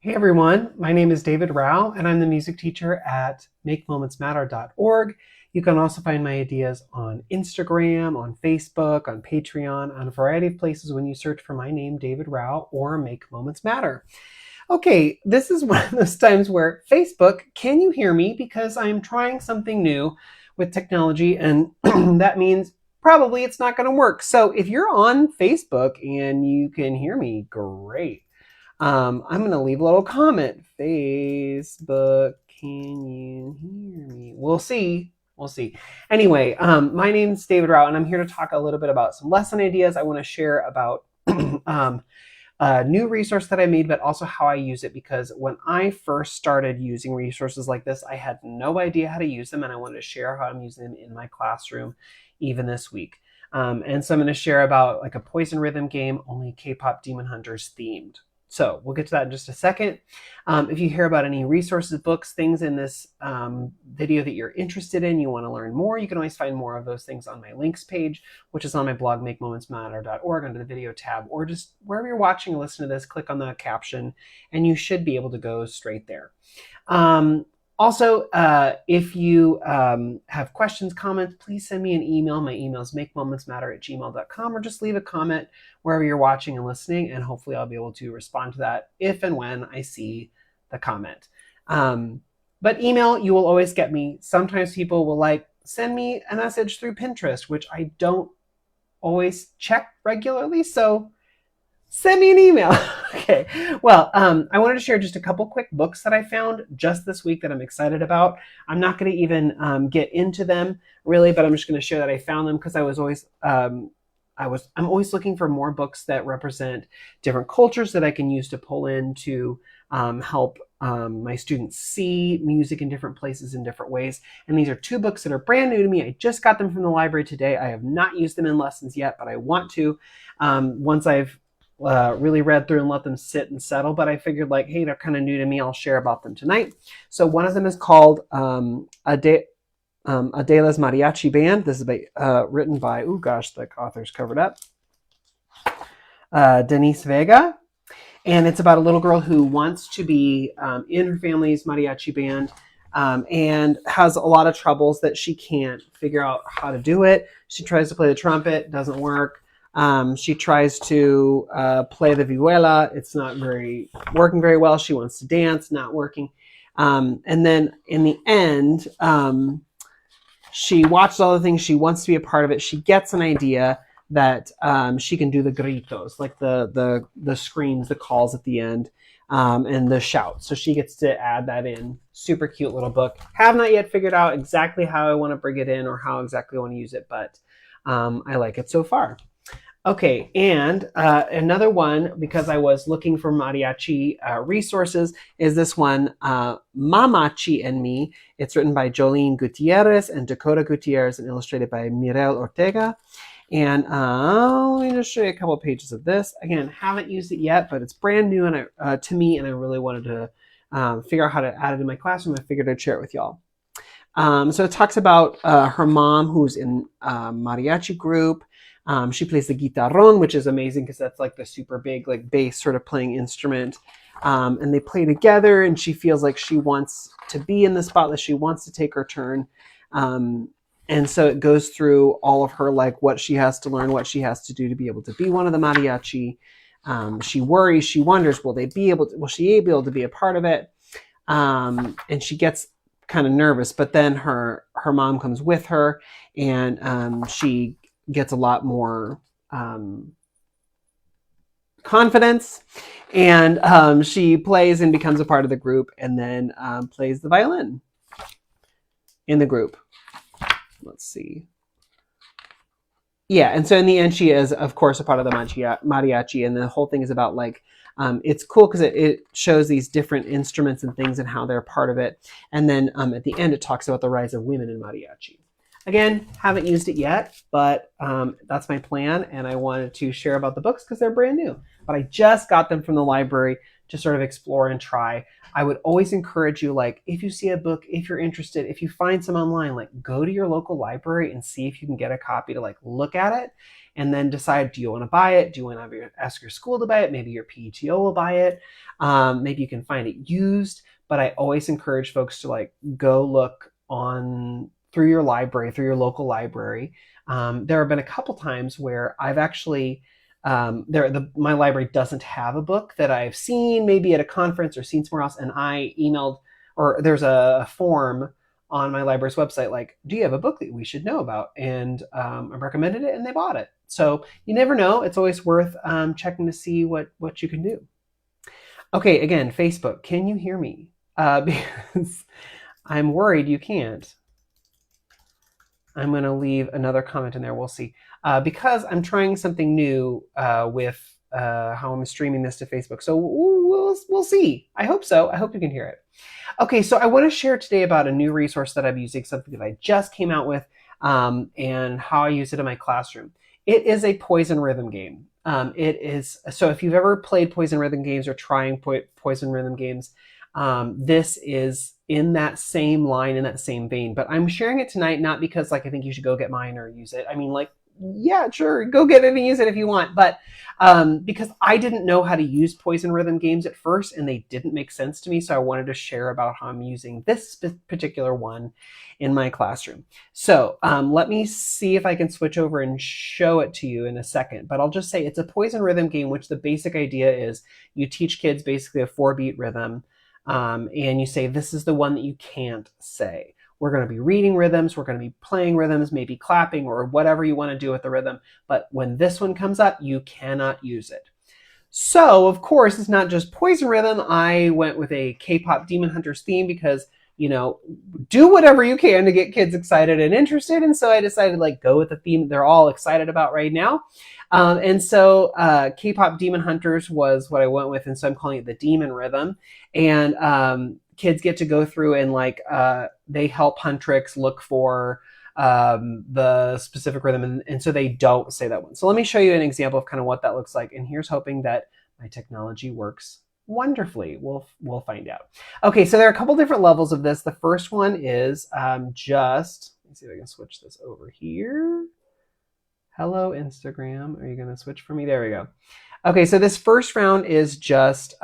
Hey everyone, my name is David Rao and I'm the music teacher at makemomentsmatter.org. You can also find my ideas on Instagram, on Facebook, on Patreon, on a variety of places when you search for my name, David Rao, or Make Moments Matter. Okay, this is one of those times where Facebook, can you hear me? Because I'm trying something new with technology and that means probably it's not going to work. So if you're on Facebook and you can hear me, great. I'm going to leave a little comment. Facebook, can you hear me? We'll see. We'll see. Anyway, my name's David Rao, and I'm here to talk a little bit about some lesson ideas I want to share about a new resource that I made, but also how I use it, because when I first started using resources like this, I had no idea how to use them, and I wanted to share how I'm using them in my classroom even this week. And so I'm going to share about like a Poison Rhythm game, only K-pop Demon Hunters themed. So we'll get to that in just a second. If you hear about any resources, books, things in this video that you're interested in, you want to learn more, you can always find more of those things on my links page, which is on my blog, makemomentsmatter.org, under the video tab, or just wherever you're watching or listening to this, click on the caption, and you should be able to go straight there. Also, if you have questions, comments, please send me an email. My email is makemomentsmatter@gmail.com, or just leave a comment wherever you're watching and listening, and hopefully I'll be able to respond to that if and when I see the comment. But email, you will always get me. Sometimes people will send me a message through Pinterest, which I don't always check regularly, so send me an email. Okay, well, I wanted to share just a couple quick books that I found just this week that I'm excited about. I'm not going to even get into them really, but I'm just going to share that I found them because I'm always looking for more books that represent different cultures that I can use to pull in to help my students see music in different places in different ways. And these are two books that are brand new to me. I just got them from the library today. I have not used them in lessons yet, but I want to once I've really read through and let them sit and settle. But I figured hey, they're kind of new to me. I'll share about them tonight. So one of them is called Adela's Mariachi Band. This is written by, oh gosh, the author's covered up, Denise Vega. And it's about a little girl who wants to be in her family's mariachi band and has a lot of troubles that she can't figure out how to do it. She tries to play the trumpet, doesn't work. She tries to play the vihuela. It's not working very well. She wants to dance, not working. And then in the end, she watches all the things. She wants to be a part of it. She gets an idea that she can do the gritos, like the screams, the calls at the end, and the shouts. So she gets to add that in. Super cute little book. Have not yet figured out exactly how I want to bring it in or how exactly I want to use it, but I like it so far. Okay, and another one, because I was looking for mariachi resources, is this one, Mamachi and Me. It's written by Jolene Gutierrez and Dakota Gutierrez and illustrated by Mirel Ortega. And let me just show you a couple pages of this. Again, haven't used it yet, but it's brand new and to me, and I really wanted to figure out how to add it in my classroom. I figured I'd share it with y'all. So it talks about her mom, who's in a mariachi group. She plays the guitarrón, which is amazing because that's like the super big bass sort of playing instrument. And they play together, and she feels like she wants to be in the spotlight. She wants to take her turn. And so it goes through all of her, what she has to learn, what she has to do to be able to be one of the mariachi. She worries, she wonders, will she be able to be a part of it? And she gets kind of nervous, but then her mom comes with her, and she gets a lot more confidence, and she plays and becomes a part of the group, and then plays the violin in the group. Let's see. Yeah, and so in the end, she is, of course, a part of the mariachi, and the whole thing is about it's cool because it shows these different instruments and things and how they're a part of it. And then at the end, it talks about the rise of women in mariachi. Again, haven't used it yet, but that's my plan, and I wanted to share about the books because they're brand new. But I just got them from the library to sort of explore and try. I would always encourage you, like, if you see a book, if you're interested, if you find some online, like, go to your local library and see if you can get a copy to like look at it, and then decide, do you want to buy it? Do you want to ask your school to buy it? Maybe your PTO will buy it. Maybe you can find it used. But I always encourage folks to like go look on through your library, through your local library. There have been a couple times where I've actually my library doesn't have a book that I've seen maybe at a conference or seen somewhere else, and I emailed, or there's a form on my library's website like, do you have a book that we should know about? And I recommended it, and they bought it. So you never know. It's always worth checking to see what you can do. Okay, again, Facebook, can you hear me? Because I'm worried you can't. I'm going to leave another comment in there. We'll see. Because I'm trying something new with how I'm streaming this to Facebook. So we'll see. I hope so. I hope you can hear it. Okay, so I want to share today about a new resource that I'm using, something that I just came out with, and how I use it in my classroom. It is a poison rhythm game. It is, so if you've ever played poison rhythm games or trying poison rhythm games, this is in that same line, in that same vein. But I'm sharing it tonight not because like I think you should go get mine or use it. I mean, like, yeah, sure, go get it and use it if you want. But because I didn't know how to use poison rhythm games at first, and they didn't make sense to me, so I wanted to share about how I'm using this particular one in my classroom. So let me see if I can switch over and show it to you in a second. But I'll just say it's a poison rhythm game, which the basic idea is you teach kids basically a 4-beat rhythm. And you say, this is the one that you can't say. We're going to be reading rhythms. We're going to be playing rhythms, maybe clapping or whatever you want to do with the rhythm. But when this one comes up, you cannot use it. So, of course, it's not just poison rhythm. I went with a K-pop Demon Hunters theme because, you know, do whatever you can to get kids excited and interested. And so I decided, like, go with the theme they're all excited about right now. And so K-pop Demon Hunters was what I went with. And so I'm calling it the Demon Rhythm. And kids get to go through and like they help Huntrix look for the specific rhythm. And so they don't say that one. So let me show you an example of kind of what that looks like. And here's hoping that my technology works wonderfully. We'll find out. Okay, so there are a couple different levels of this. The first one is just, let me see if I can switch this over here. Hello, Instagram. Are you going to switch for me? There we go. Okay, so this first round is just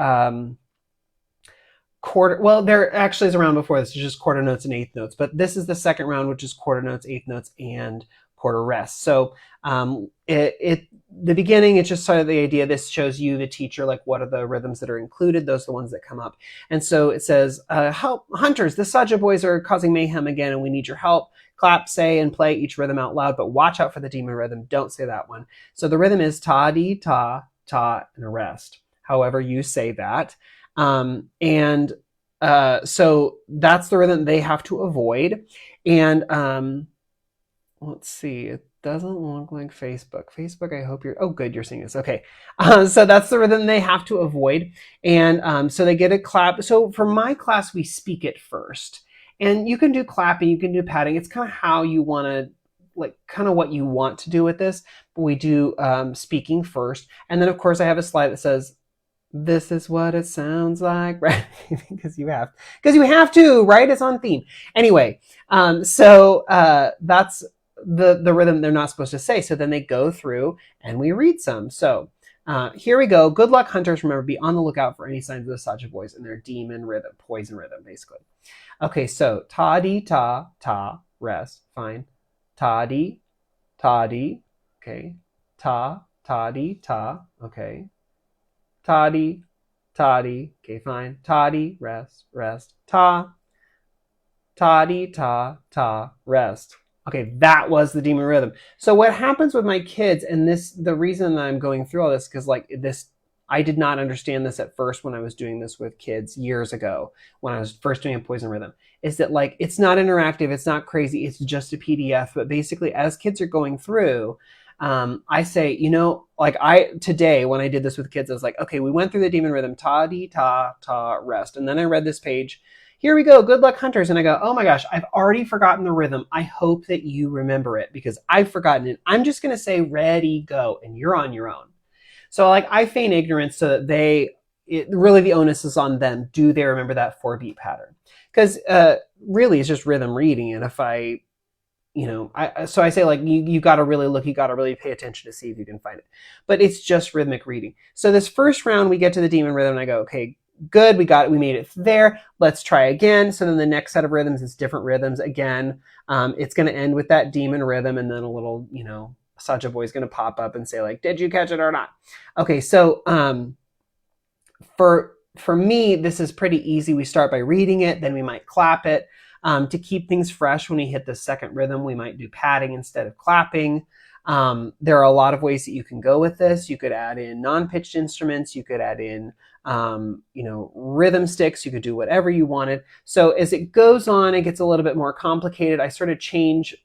quarter. Well, there actually is a round before this. It's just quarter notes and eighth notes. But this is the second round, which is quarter notes, eighth notes, and quarter rest. So the beginning, it's just sort of the idea. This shows you, the teacher, like what are the rhythms that are included. Those are the ones that come up. And so it says, help, hunters, the Saja boys are causing mayhem again, and we need your help. Clap, say, and play each rhythm out loud, but watch out for the demon rhythm. Don't say that one. So the rhythm is ta-dee, ta, ta, and a rest. However you say that. So that's the rhythm they have to avoid. And let's see, it doesn't look like Facebook. Facebook, I hope you're, oh good, you're seeing this. Okay, so that's the rhythm they have to avoid. And so they get a clap. So for my class, we speak it first. And you can do clapping, you can do patting. It's kind of how you want to, like kind of what you want to do with this. But we do speaking first. And then of course I have a slide that says, this is what it sounds like, right? because you have to, right? It's on theme. Anyway, so that's the rhythm they're not supposed to say. So then they go through and we read some. So here we go. Good luck, hunters. Remember, be on the lookout for any signs of the Saja boys and their demon rhythm, poison rhythm, basically. Okay, so ta-dee, ta, ta, rest, fine. Ta-dee, ta-dee, okay. Ta, ta-dee, ta, okay. Ta-dee, ta-dee, okay, fine. Ta-dee, rest, rest. Ta, ta-dee, ta, ta, rest. Okay, that was the demon rhythm. So what happens with my kids, and this, the reason I'm going through all this, because like this, I did not understand this at first when I was doing this with kids years ago, when I was first doing a poison rhythm, is that like, it's not interactive, it's not crazy, it's just a PDF. But basically as kids are going through, I say, you know, like today when I did this with kids, I was like, okay, we went through the demon rhythm, ta-dee, ta, ta, rest. And then I read this page, here we go, good luck, hunters. And I go, oh my gosh, I've already forgotten the rhythm. I hope that you remember it because I've forgotten it. I'm just going to say ready, go, and you're on your own. So like I feign ignorance so that they, really the onus is on them. Do they remember that 4-beat pattern? Because really it's just rhythm reading. And if I, so I say like, you got to really look, you got to really pay attention to see if you can find it. But it's just rhythmic reading. So this first round, we get to the demon rhythm and I go, okay, good, we got it, we made it there. Let's try again. So then the next set of rhythms is different rhythms again. It's going to end with that demon rhythm, and then a little, Saja boy is going to pop up and say like, did you catch it or not? Okay, so for me, this is pretty easy. We start by reading it, then we might clap it. To keep things fresh, when we hit the second rhythm, we might do padding instead of clapping. There are a lot of ways that you can go with this. You could add in non-pitched instruments. You could add in, rhythm sticks. You could do whatever you wanted. So as it goes on, it gets a little bit more complicated. I sort of change,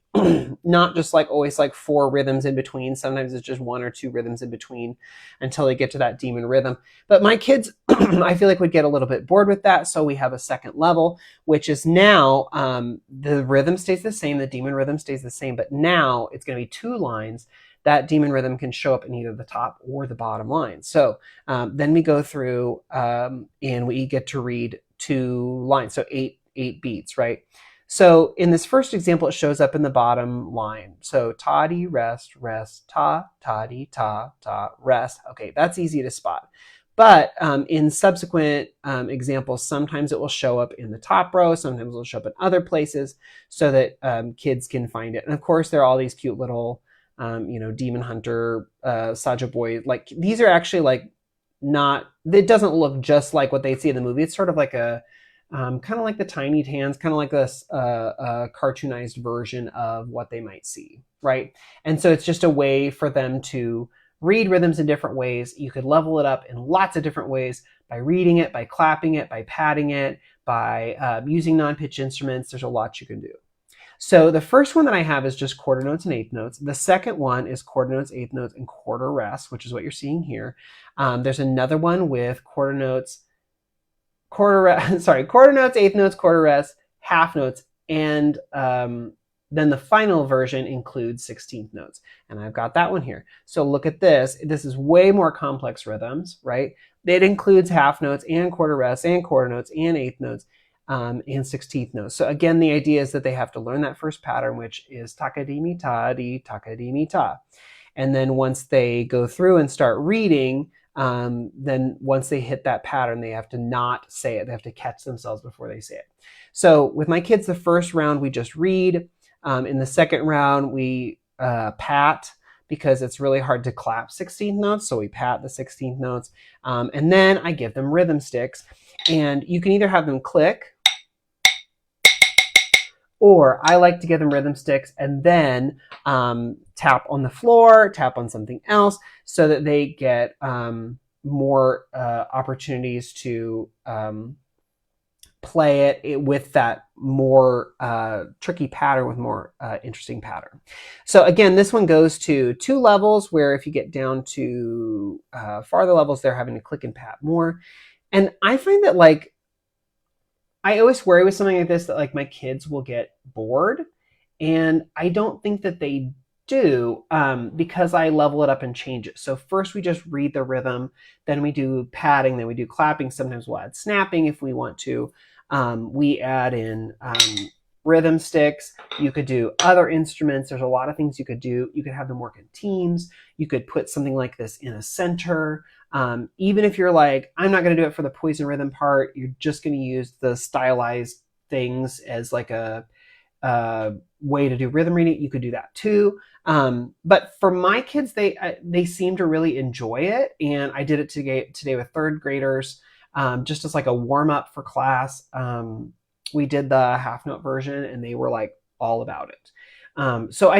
not just like always like 4 rhythms in between. Sometimes it's just 1 or 2 rhythms in between until they get to that demon rhythm. But my kids, I feel like would get a little bit bored with that. So we have a second level, which is now the rhythm stays the same. The demon rhythm stays the same, but now it's going to be 2 lines. That demon rhythm can show up in either the top or the bottom line. So then we go through and we get to read 2 lines. So 8 beats, right? So in this first example, it shows up in the bottom line. So ta-dee, rest, rest, ta, ta-dee, ta, ta, rest. Okay, that's easy to spot. But in subsequent examples, sometimes it will show up in the top row, sometimes it will show up in other places so that kids can find it. And of course, there are all these cute little, Demon Hunter, Saja Boy. Like, these are actually like not, it doesn't look just like what they see in the movie. It's sort of like a, kind of like the Tiny Tans, kind of like this cartoonized version of what they might see, right? And so it's just a way for them to read rhythms in different ways. You could level it up in lots of different ways by reading it, by clapping it, by padding it, by using non-pitch instruments. There's a lot you can do. So the first one that I have is just quarter notes and eighth notes. The second one is quarter notes, eighth notes, and quarter rests, which is what you're seeing here. There's another one with quarter notes, quarter notes, eighth notes, quarter rests, half notes, and then the final version includes 16th notes. And I've got that one here. So look at this. This is way more complex rhythms, right? It includes half notes and quarter rests and quarter notes and eighth notes and 16th notes. So again, the idea is that they have to learn that first pattern, which is takadimi ta di takadimi ta. And then once they go through and start reading, then once they hit that pattern, they have to not say it. They have to catch themselves before they say it. So with my kids, the first round, we just read. In the second round, we pat, because it's really hard to clap 16th notes. So we pat the 16th notes. And then I give them rhythm sticks. And you can either have them click, or I like to give them rhythm sticks and then tap on the floor, tap on something else, so that they get more opportunities to play it with that more tricky pattern, with more interesting pattern. So again, this one goes to 2 levels, where if you get down to farther levels, they're having to click and pat more. And I find that, like, I always worry with something like this that like my kids will get bored, and I don't think that they do, because I level it up and change it. So first we just read the rhythm, then we do padding, then we do clapping. Sometimes we'll add snapping if we want to. We add in rhythm sticks. You could do other instruments. There's a lot of things you could do. You could have them work in teams. You could put something like this in a center. Even if you're like, I'm not going to do it for the poison rhythm part, you're just going to use the stylized things as like a way to do rhythm reading, you could do that too. But for my kids, they seem to really enjoy it. And I did it today with 3rd graders, just as like a warm up for class. We did the half note version and they were like all about it. So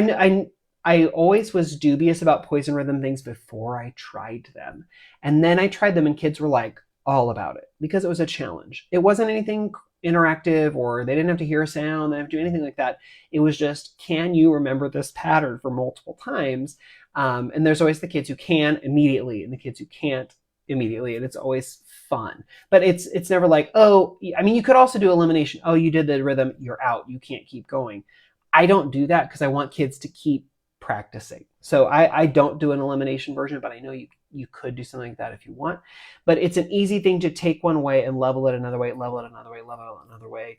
I always was dubious about poison rhythm things before I tried them. And then I tried them and kids were like all about it, because it was a challenge. It wasn't anything interactive, or they didn't have to hear a sound, they didn't have to do anything like that. It was just, can you remember this pattern for multiple times? And there's always the kids who can immediately and the kids who can't immediately, and it's always fun. But it's never like, oh, I mean, you could also do elimination. Oh, you did the rhythm, you're out, you can't keep going. I don't do that because I want kids to keep practicing. So I don't do an elimination version, but I know you could do something like that if you want. But it's an easy thing to take one way and level it another way, level it another way, level it another way.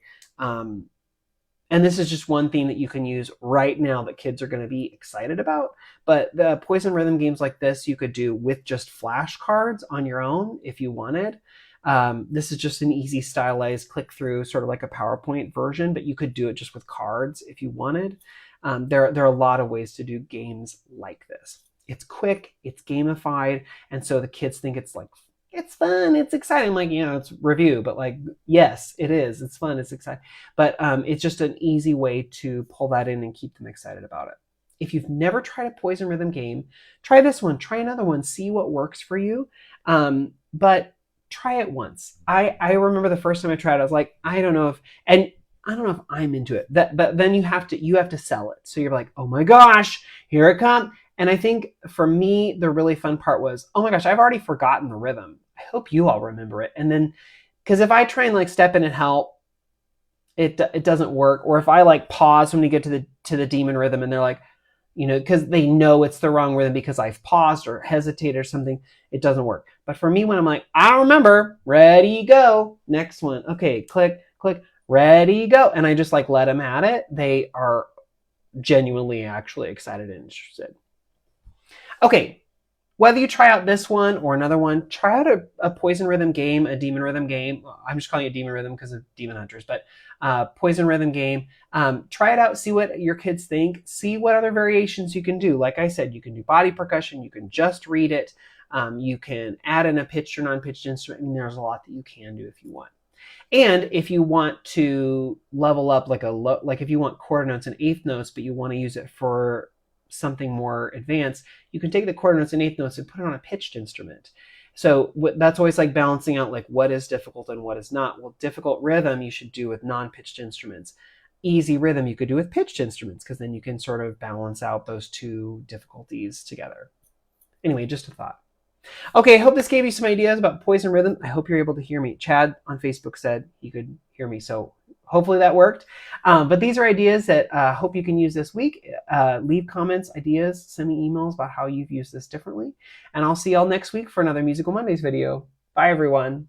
And this is just one theme that you can use right now that kids are going to be excited about. But the Poison Rhythm games like this, you could do with just flashcards on your own if you wanted. This is just an easy stylized click through, sort of like a PowerPoint version, but you could do it just with cards if you wanted. There are a lot of ways to do games like this. It's quick, it's gamified, and so the kids think it's like, it's fun, it's exciting. Like, it's review, but like, yes, it is. It's fun, it's exciting. But it's just an easy way to pull that in and keep them excited about it. If you've never tried a Poison Rhythm game, try this one, try another one, see what works for you. But try it once. I remember the first time I tried it, I was like, I don't know if I'm into it. But then you have to sell it. So you're like, oh my gosh, here it comes. And I think for me, the really fun part was, oh my gosh, I've already forgotten the rhythm. I hope you all remember it. And then, because if I try and like step in and help, it doesn't work. Or if I like pause when we get to the demon rhythm and they're like, because they know it's the wrong rhythm because I've paused or hesitated or something, it doesn't work. But for me, when I'm like, I don't remember, ready, go, next one. Okay, click, click, ready, go. And I just like let them at it. They are genuinely actually excited and interested. Okay, whether you try out this one or another one, try out a Poison Rhythm game, a Demon Rhythm game. I'm just calling it Demon Rhythm because of Demon Hunters, but Poison Rhythm game. Try it out, see what your kids think, see what other variations you can do. Like I said, you can do body percussion, you can just read it, you can add in a pitched or non-pitched instrument. I mean, there's a lot that you can do if you want. And if you want to level up like if you want quarter notes and eighth notes, but you want to use it for something more advanced, you can take the quarter notes and eighth notes and put it on a pitched instrument. So that's always like balancing out like what is difficult and what is not. Well, difficult rhythm you should do with non-pitched instruments. Easy rhythm you could do with pitched instruments, because then you can sort of balance out those two difficulties together. Anyway, just a thought. Okay, I hope this gave you some ideas about Poison Rhythm. I hope you're able to hear me. Chad on Facebook said he could hear me, so hopefully that worked. But these are ideas that I hope you can use this week. Leave comments, ideas, send me emails about how you've used this differently. And I'll see y'all next week for another Musical Mondays video. Bye, everyone.